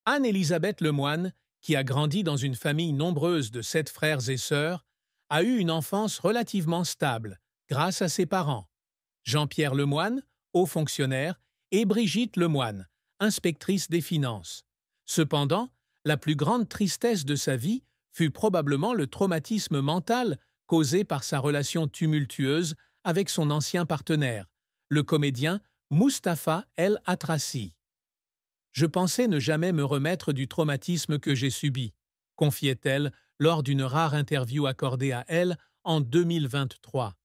Anne-Élisabeth Lemoine, qui a grandi dans une famille nombreuse de 7 frères et sœurs, a eu une enfance relativement stable grâce à ses parents, Jean-Pierre Lemoine, haut fonctionnaire, et Brigitte Lemoine, inspectrice des finances. Cependant, la plus grande tristesse de sa vie fut probablement le traumatisme mental causé par sa relation tumultueuse avec son ancien partenaire, le comédien Mustapha El Atrassi. Je pensais ne jamais me remettre du traumatisme que j'ai subi, confiait-elle lors d'une rare interview accordée à Elle en 2023.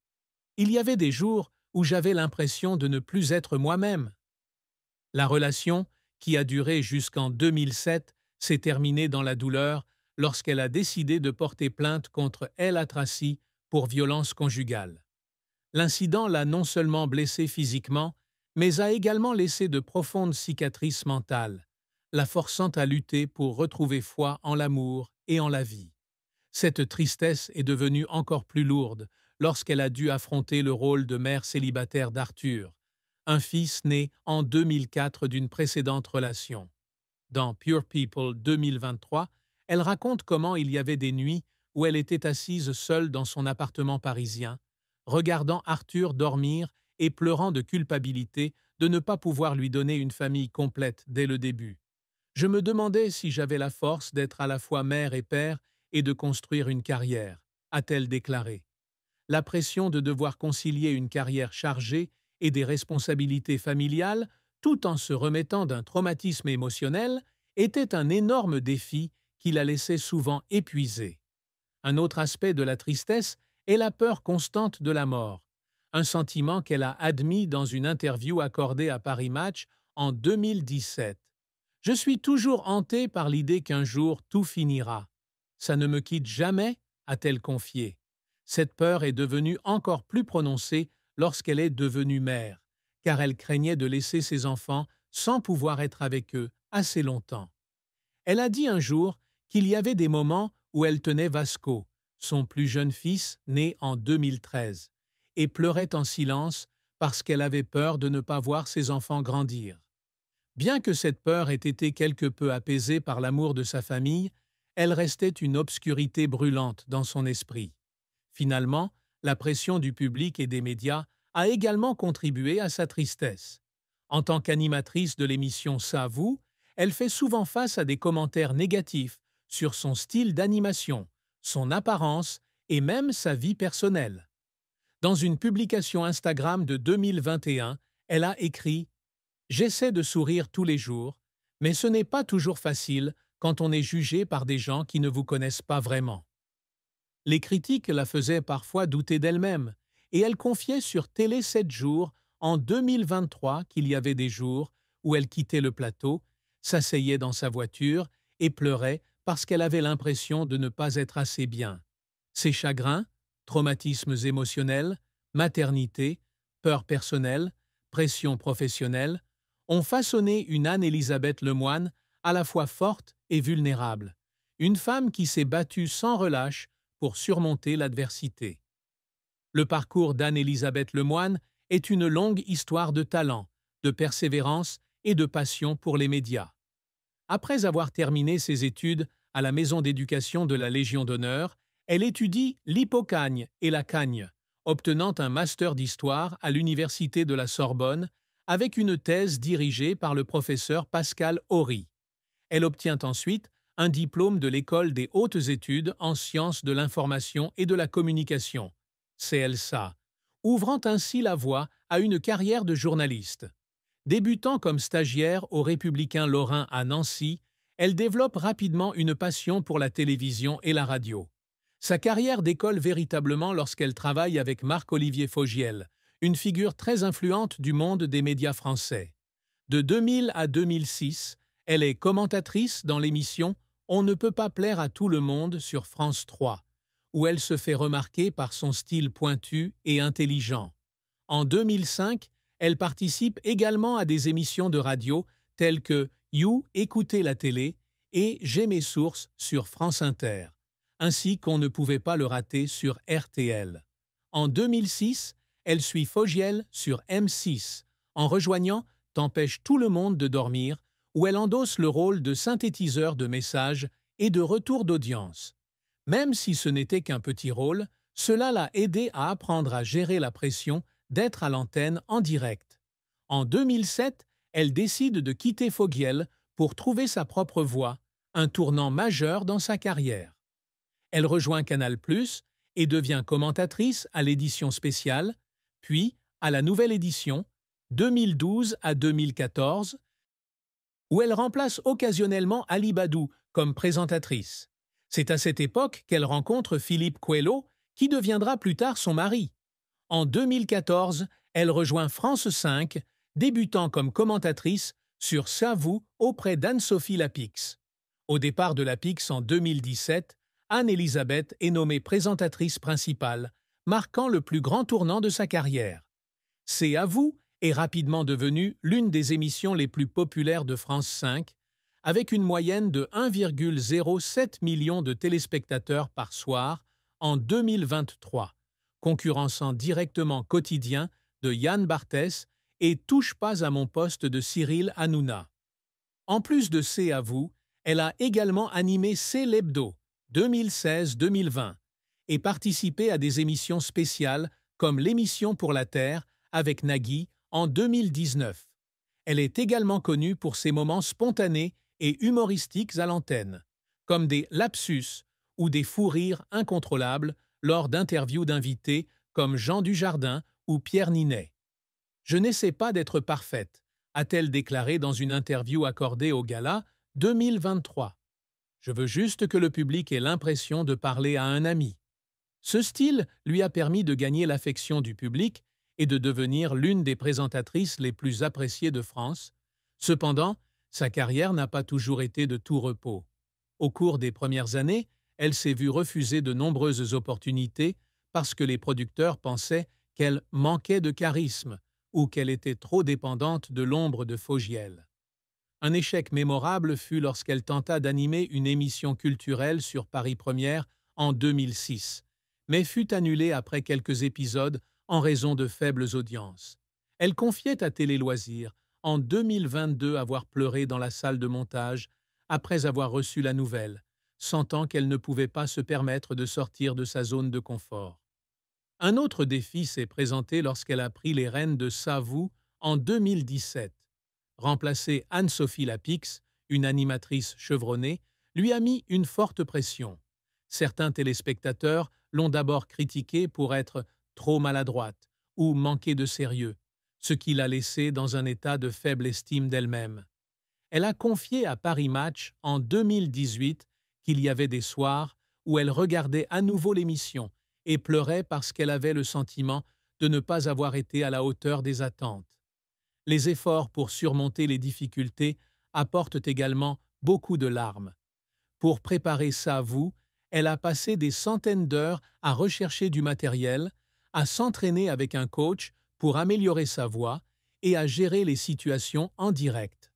Il y avait des jours où j'avais l'impression de ne plus être moi-même. La relation, qui a duré jusqu'en 2007, s'est terminée dans la douleur lorsqu'elle a décidé de porter plainte contre El Atrassi pour violence conjugale. L'incident l'a non seulement blessée physiquement, mais a également laissé de profondes cicatrices mentales, la forçant à lutter pour retrouver foi en l'amour et en la vie. Cette tristesse est devenue encore plus lourde lorsqu'elle a dû affronter le rôle de mère célibataire d'Arthur, un fils né en 2004 d'une précédente relation. Dans Pure People 2023, elle raconte comment il y avait des nuits où elle était assise seule dans son appartement parisien, regardant Arthur dormir et pleurant de culpabilité de ne pas pouvoir lui donner une famille complète dès le début. Je me demandais si j'avais la force d'être à la fois mère et père et de construire une carrière, a-t-elle déclaré. La pression de devoir concilier une carrière chargée et des responsabilités familiales, tout en se remettant d'un traumatisme émotionnel, était un énorme défi qui la laissait souvent épuisée. Un autre aspect de la tristesse est la peur constante de la mort, un sentiment qu'elle a admis dans une interview accordée à Paris Match en 2017. Je suis toujours hantée par l'idée qu'un jour tout finira. Ça ne me quitte jamais, a-t-elle confié. Cette peur est devenue encore plus prononcée lorsqu'elle est devenue mère, car elle craignait de laisser ses enfants sans pouvoir être avec eux assez longtemps. Elle a dit un jour qu'il y avait des moments où elle tenait Vasco, son plus jeune fils né en 2013, et pleurait en silence parce qu'elle avait peur de ne pas voir ses enfants grandir. Bien que cette peur ait été quelque peu apaisée par l'amour de sa famille, elle restait une obscurité brûlante dans son esprit. Finalement, la pression du public et des médias a également contribué à sa tristesse. En tant qu'animatrice de l'émission Ça vous, elle fait souvent face à des commentaires négatifs sur son style d'animation, son apparence et même sa vie personnelle. Dans une publication Instagram de 2021, elle a écrit « J'essaie de sourire tous les jours, mais ce n'est pas toujours facile quand on est jugé par des gens qui ne vous connaissent pas vraiment. » Les critiques la faisaient parfois douter d'elle-même, et elle confiait sur Télé 7 jours en 2023 qu'il y avait des jours où elle quittait le plateau, s'asseyait dans sa voiture et pleurait parce qu'elle avait l'impression de ne pas être assez bien. Ses chagrins, traumatismes émotionnels, maternité, peur personnelle, pression professionnelle, ont façonné une Anne-Élisabeth Lemoine à la fois forte et vulnérable, une femme qui s'est battue sans relâche pour surmonter l'adversité. Le parcours d'Anne-Élisabeth Lemoine est une longue histoire de talent, de persévérance et de passion pour les médias. Après avoir terminé ses études à la Maison d'éducation de la Légion d'honneur, elle étudie l'hypocagne et la cagne, obtenant un master d'histoire à l'Université de la Sorbonne avec une thèse dirigée par le professeur Pascal Horry. Elle obtient ensuite un diplôme de l'École des hautes études en sciences de l'information et de la communication, CLSA, ouvrant ainsi la voie à une carrière de journaliste. Débutant comme stagiaire au Républicain Lorrain à Nancy, elle développe rapidement une passion pour la télévision et la radio. Sa carrière décolle véritablement lorsqu'elle travaille avec Marc-Olivier Fogiel, une figure très influente du monde des médias français. De 2000 à 2006, elle est commentatrice dans l'émission On ne peut pas plaire à tout le monde sur France 3, où elle se fait remarquer par son style pointu et intelligent. En 2005, elle participe également à des émissions de radio telles que You, écoutez la télé et J'ai mes sources sur France Inter, ainsi qu'on ne pouvait pas le rater sur RTL. En 2006, elle suit Fogiel sur M6, en rejoignant T'empêche tout le monde de dormir, où elle endosse le rôle de synthétiseur de messages et de retour d'audience. Même si ce n'était qu'un petit rôle, cela l'a aidé à apprendre à gérer la pression d'être à l'antenne en direct. En 2007, elle décide de quitter Fogiel pour trouver sa propre voie, un tournant majeur dans sa carrière. Elle rejoint Canal+ et devient commentatrice à l'édition spéciale, puis à la nouvelle édition, 2012 à 2014, où elle remplace occasionnellement Ali Badou comme présentatrice. C'est à cette époque qu'elle rencontre Philippe Coelho, qui deviendra plus tard son mari. En 2014, elle rejoint France 5, débutant comme commentatrice sur Ça vous auprès d'Anne-Sophie Lapix. Au départ de Lapix en 2017, Anne-Elisabeth est nommée présentatrice principale, marquant le plus grand tournant de sa carrière. C'est à vous est rapidement devenue l'une des émissions les plus populaires de France 5, avec une moyenne de 1,07 million de téléspectateurs par soir en 2023, concurrençant directement Quotidien de Yann Barthès et Touche pas à mon poste de Cyril Hanouna. En plus de C'est à vous, elle a également animé C'est l'Hebdo 2016-2020 et participé à des émissions spéciales comme l'émission Pour la Terre avec Nagui en 2019. Elle est également connue pour ses moments spontanés et humoristiques à l'antenne, comme des lapsus ou des fous rires incontrôlables lors d'interviews d'invités comme Jean Dujardin ou Pierre Ninet. « Je n'essaie pas d'être parfaite », a-t-elle déclaré dans une interview accordée au Gala 2023. « Je veux juste que le public ait l'impression de parler à un ami. » Ce style lui a permis de gagner l'affection du public et de devenir l'une des présentatrices les plus appréciées de France. Cependant, sa carrière n'a pas toujours été de tout repos. Au cours des premières années, elle s'est vue refuser de nombreuses opportunités parce que les producteurs pensaient qu'elle manquait de charisme ou qu'elle était trop dépendante de l'ombre de Fogiel. Un échec mémorable fut lorsqu'elle tenta d'animer une émission culturelle sur Paris Première en 2006, mais fut annulée après quelques épisodes en raison de faibles audiences. Elle confiait à Télé Loisirs en 2022 avoir pleuré dans la salle de montage après avoir reçu la nouvelle, sentant qu'elle ne pouvait pas se permettre de sortir de sa zone de confort. Un autre défi s'est présenté lorsqu'elle a pris les rênes de Ça vous en 2017. Remplacer Anne-Sophie Lapix, une animatrice chevronnée, lui a mis une forte pression. Certains téléspectateurs l'ont d'abord critiquée pour être trop maladroite ou manquer de sérieux, ce qui l'a laissée dans un état de faible estime d'elle-même. Elle a confié à Paris Match en 2018 qu'il y avait des soirs où elle regardait à nouveau l'émission et pleurait parce qu'elle avait le sentiment de ne pas avoir été à la hauteur des attentes. Les efforts pour surmonter les difficultés apportent également beaucoup de larmes. Pour préparer Ça vous, elle a passé des centaines d'heures à rechercher du matériel, à s'entraîner avec un coach pour améliorer sa voix et à gérer les situations en direct.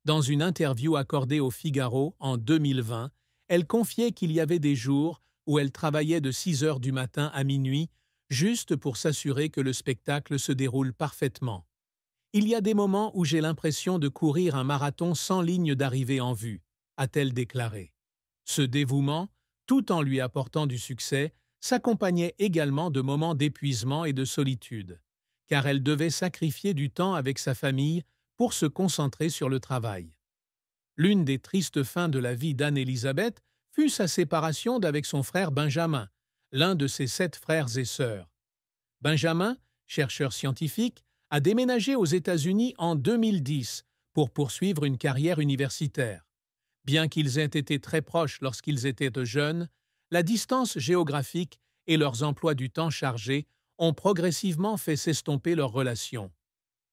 Dans une interview accordée au Figaro en 2020, elle confiait qu'il y avait des jours où elle travaillait de 6 heures du matin à minuit juste pour s'assurer que le spectacle se déroule parfaitement. « Il y a des moments où j'ai l'impression de courir un marathon sans ligne d'arrivée en vue », a-t-elle déclaré. Ce dévouement, tout en lui apportant du succès, s'accompagnait également de moments d'épuisement et de solitude, car elle devait sacrifier du temps avec sa famille pour se concentrer sur le travail. L'une des tristes fins de la vie d'Anne-Elisabeth fut sa séparation d'avec son frère Benjamin, l'un de ses 7 frères et sœurs. Benjamin, chercheur scientifique, a déménagé aux États-Unis en 2010 pour poursuivre une carrière universitaire. Bien qu'ils aient été très proches lorsqu'ils étaient jeunes, la distance géographique et leurs emplois du temps chargés ont progressivement fait s'estomper leurs relations.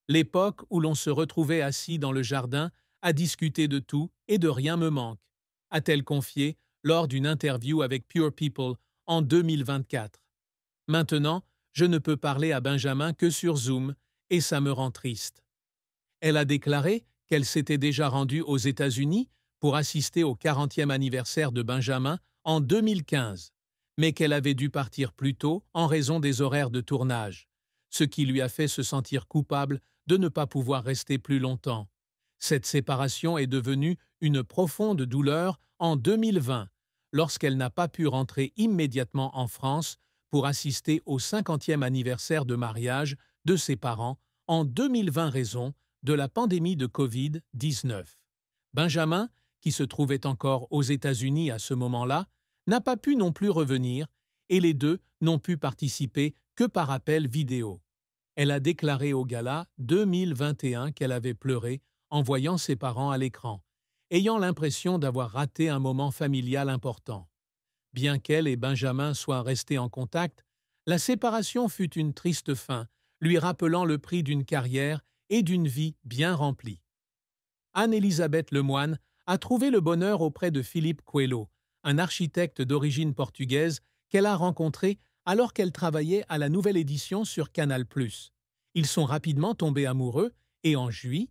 L'époque où l'on se retrouvait assis dans le jardin à discuter de tout et de rien me manque, a-t-elle confié lors d'une interview avec Pure People en 2024. Maintenant, je ne peux parler à Benjamin que sur Zoom et ça me rend triste. Elle a déclaré qu'elle s'était déjà rendue aux États-Unis pour assister au 40e anniversaire de Benjamin en 2015, mais qu'elle avait dû partir plus tôt en raison des horaires de tournage, ce qui lui a fait se sentir coupable de ne pas pouvoir rester plus longtemps. Cette séparation est devenue une profonde douleur en 2020, lorsqu'elle n'a pas pu rentrer immédiatement en France pour assister au 50e anniversaire de mariage de ses parents en 2020 raison de la pandémie de Covid-19. Benjamin, qui se trouvait encore aux États-Unis à ce moment-là, n'a pas pu non plus revenir et les deux n'ont pu participer que par appel vidéo. Elle a déclaré au gala 2021 qu'elle avait pleuré en voyant ses parents à l'écran, ayant l'impression d'avoir raté un moment familial important. Bien qu'elle et Benjamin soient restés en contact, la séparation fut une triste fin, lui rappelant le prix d'une carrière et d'une vie bien remplie. Anne-Élisabeth Lemoine a trouvé le bonheur auprès de Philippe Coelho, un architecte d'origine portugaise qu'elle a rencontré alors qu'elle travaillait à la nouvelle édition sur Canal+. Ils sont rapidement tombés amoureux et en juillet,